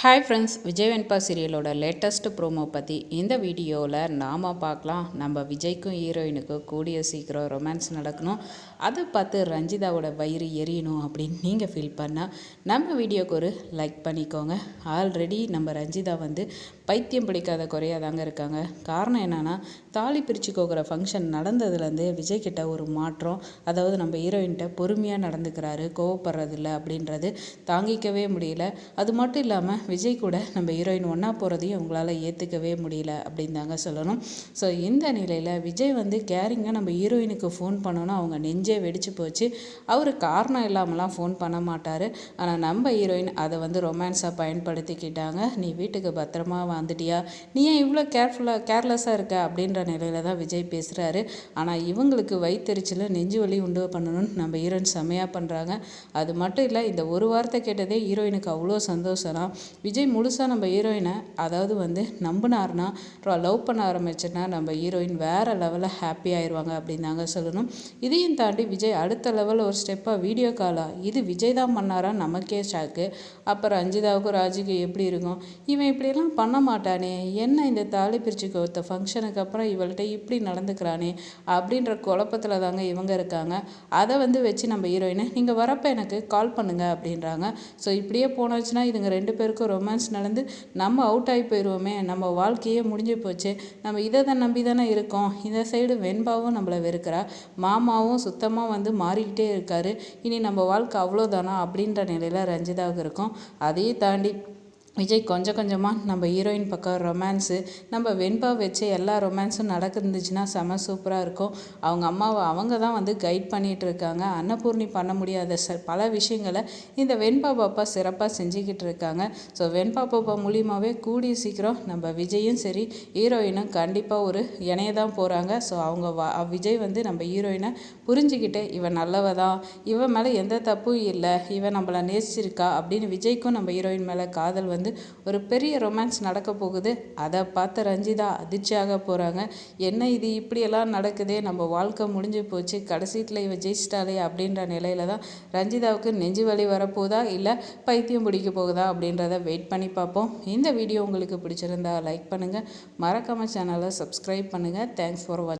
Hi friends, Vijay வெண்பா சீரியலோட latest promo பற்றி இந்த வீடியோவில் நாம் பார்க்கலாம். நம்ம விஜய்க்கும் ஹீரோயினுக்கும் கூடிய சீக்கிரம் ரொமான்ஸ் நடக்கணும், அதை பார்த்து ரஞ்சிதாவோட வயிறு எரியணும் அப்படின்னு நீங்கள் ஃபீல் பண்ணால் நம்ம வீடியோக்கு ஒரு லைக் பண்ணிக்கோங்க. ஆல்ரெடி நம்ம ரஞ்சிதா பைத்தியம் பிடிக்காத குறையாக தாங்க இருக்காங்க. காரணம் என்னென்னா, தாலி பிரித்து கோக்குற ஃபங்க்ஷன் நடந்ததுலேருந்து விஜய்கிட்ட ஒரு மாற்றம், அதாவது நம்ம ஹீரோயின்கிட்ட பொறுமையாக நடந்துக்கிறாரு, கோவப்படுறதில்ல அப்படின்றது தாங்கிக்கவே முடியல. அது மட்டும் இல்லாமல் விஜய் கூட நம்ம ஹீரோயின் ஒன்றா போகிறதையும் அவங்களால ஏற்றுக்கவே முடியல அப்படின்னு தாங்க சொல்லணும். ஸோ இந்த நிலையில் விஜய் கேரிங்காக நம்ம ஹீரோயினுக்கு ஃபோன் பண்ணோன்னா அவங்க நெஞ்சே வெடிச்சு போச்சு. அவர் காரணம் இல்லாமலாம் ஃபோன் பண்ண மாட்டார். ஆனால் நம்ம ஹீரோயின் அதை ரொமான்ஸாக பயன்படுத்திக்கிட்டாங்க. நீ வீட்டுக்கு பத்திரமா வந்துட்டியா, நீ ஏன் இவ்வளோ கேர்லெஸ்ஸாக இருக்க அப்படின்ற நிலையில் தான் விஜய் பேசுகிறாரு. ஆனால் இவங்களுக்கு வயிற்றுச்சல் நெஞ்சு வலி உண்டு பண்ணணும்னு நம்ம ஹீரோயின் செம்மையாக பண்ணுறாங்க. அது மட்டும் இல்லை, இந்த ஒரு வார்த்தை கேட்டதே ஹீரோயினுக்கு அவ்வளோ சந்தோஷம்னா, விஜய் முழுசாக நம்ம ஹீரோயினை நம்பினார்னா, லவ் பண்ண ஆரம்பிச்சுன்னா நம்ம ஹீரோயின் வேறு லெவலில் ஹாப்பி ஆயிடுவாங்க அப்படின்னு தாங்க சொல்லணும். இதையும் தாண்டி விஜய் அடுத்த லெவலில் ஒரு ஸ்டெப்பாக வீடியோ காலாக இது விஜய் தான் பண்ணாரா நமக்கே ஷாக்கு. அப்புறம் ரஞ்சிதாவுக்கும் ராஜுக்கு எப்படி இருக்கும், இவன் இப்படியெல்லாம் பண்ண மாட்டானே, என்ன இந்த தாலி பிரிச்சு கோத்த ஃபங்க்ஷனுக்கு அப்புறம் இவள்கிட்ட இப்படி நடந்துக்கிறானே அப்படின்ற குழப்பத்தில் தாங்க இவங்க இருக்காங்க. அதை வச்சு நம்ம ஹீரோயினை நீங்கள் வரப்போ எனக்கு கால் பண்ணுங்கள் அப்படின்றாங்க. ஸோ இப்படியே போனாச்சுன்னா இதுங்க ரெண்டு பேருக்கும் ரொமான்ஸ் நடந்து நம்ம அவுட் ஆகி போயிடுவோமே, நம்ம வாழ்க்கையே முடிஞ்சு போச்சு. நம்ம இதை தான் நம்பி தானே இருக்கோம். இந்த சைடு வெண்பாவும் நம்மளை வெறுக்கிறா, மாமாவும் சுத்தமாக மாறிக்கிட்டே இருக்காரு. இனி நம்ம வாழ்க்கை அவ்வளோதானா அப்படின்ற நிலையில் ரஞ்சிதாவுக்கு இருக்கும். அதையும் தாண்டி விஜய் கொஞ்சம் கொஞ்சமாக நம்ம ஹீரோயின் பக்கம் ரொமான்ஸு, நம்ம வெண்பா வச்சு எல்லா ரொமான்ஸும் நடந்துச்சுன்னா செம சூப்பராக இருக்கும். அவங்க அம்மாவை அவங்க தான் கைட் பண்ணிகிட்டு இருக்காங்க. அன்னபூர்ணி பண்ண முடியாத பல விஷயங்களை இந்த வெண்பா பாப்பா சிறப்பாக செஞ்சுக்கிட்டு இருக்காங்க. ஸோ வெண்பா பாப்பா மூலியமாகவே கூடிய சீக்கிரம் நம்ம விஜயும் சரி ஹீரோயினும் கண்டிப்பாக ஒரு இணைய தான் போகிறாங்க. ஸோ அவங்க விஜய் நம்ம ஹீரோயினை புரிஞ்சுக்கிட்டு இவன் நல்லவ தான், இவன் மேலே எந்த தப்பும் இல்லை, இவன் நம்மளை நேசிச்சிருக்கா அப்படின்னு விஜய்க்கும் நம்ம ஹீரோயின் மேலே காதல் ஒரு பெரிய ரொமான்ஸ் நடக்க போகுது. அதை பார்த்து ரஞ்சிதா அதிர்ச்சியாக போகிறாங்க. என்ன இது இப்படியெல்லாம் நடக்குதே, நம்ம வாழ்க்கை முடிஞ்சு போச்சு, கடைசீட்டில் இவ ஜெயிச்சிட்டாலே அப்படின்ற நிலையில தான் ரஞ்சிதாவுக்கு நெஞ்சு வலி வரப்போதா இல்லை பைத்தியம் பிடிக்க போகுதா அப்படின்றத வெயிட் பண்ணி பார்ப்போம். இந்த வீடியோ உங்களுக்கு பிடிச்சிருந்தா லைக் பண்ணுங்கள், மறக்காமல் சேனலை சப்ஸ்கிரைப் பண்ணுங்கள். தேங்க்ஸ் ஃபார் வாட்சிங்.